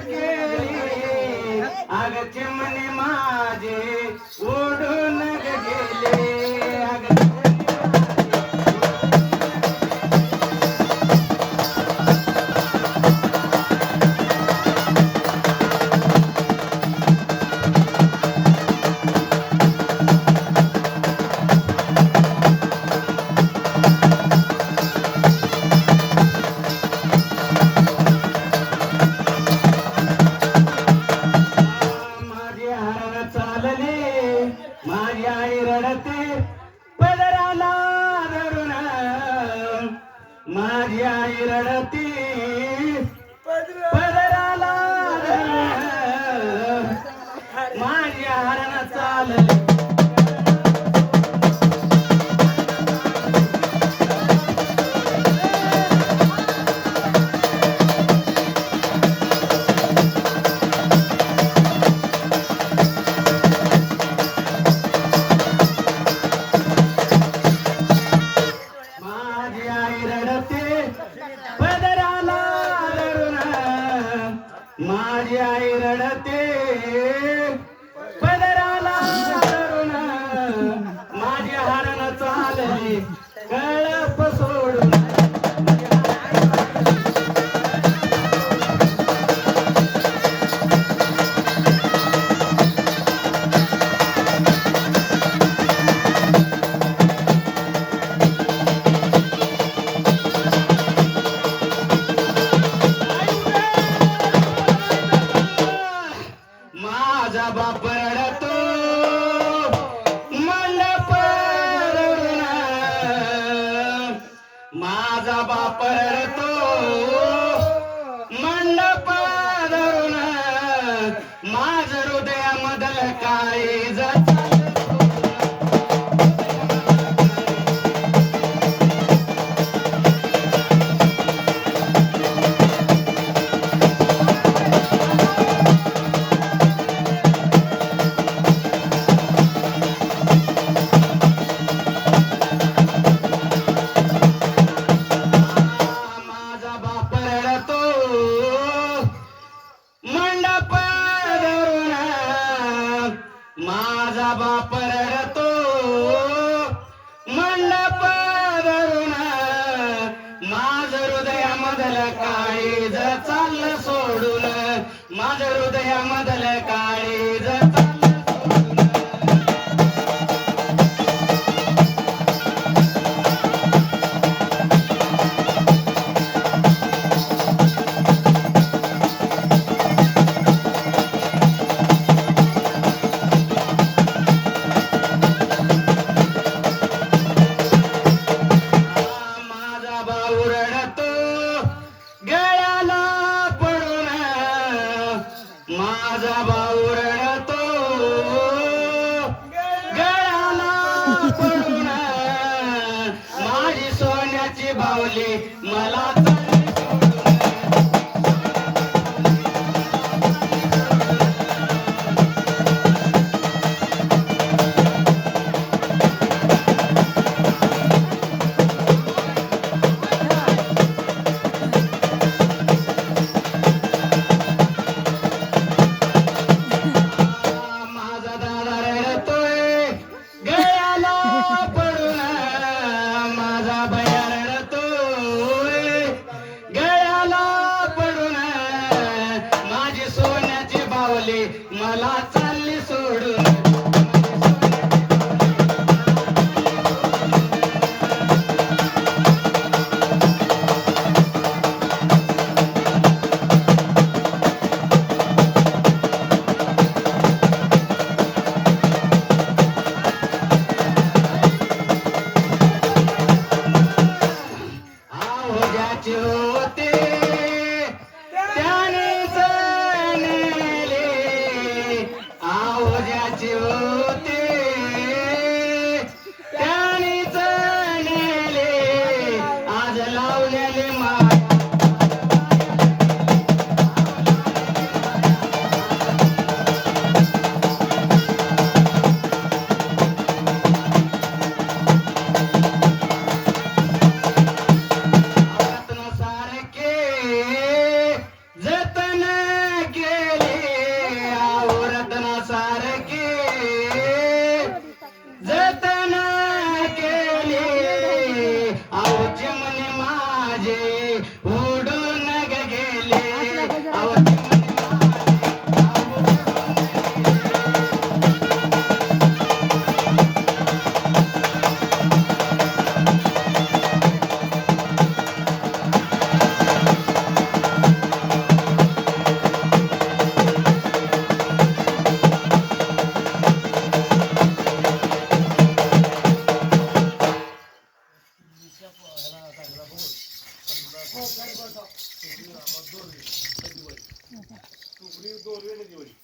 गेली अग चिमणे माझे उडून गेले अग माझी आई रडते पदराला धरून माझी आई रडते पदराला धरून माझी हरण चालली माझी आई रडते पदराला धरून माझी हरण चालली कळप सोडून माझा बाप रडतो मंडप धरून माझा बाप रडतो मंडप धरून माझं हृदयामधलं काळीज मंडप धरून माझा बाप रडतो मंडप धरून माझं हृदयामधलं काळीज चाललं सोडून माझं हृदयामधलं काळीज माझा भाऊ रडतो गळाला पडून माझी सोन्याची बावली मला तुकडी दोन वेळ दिवली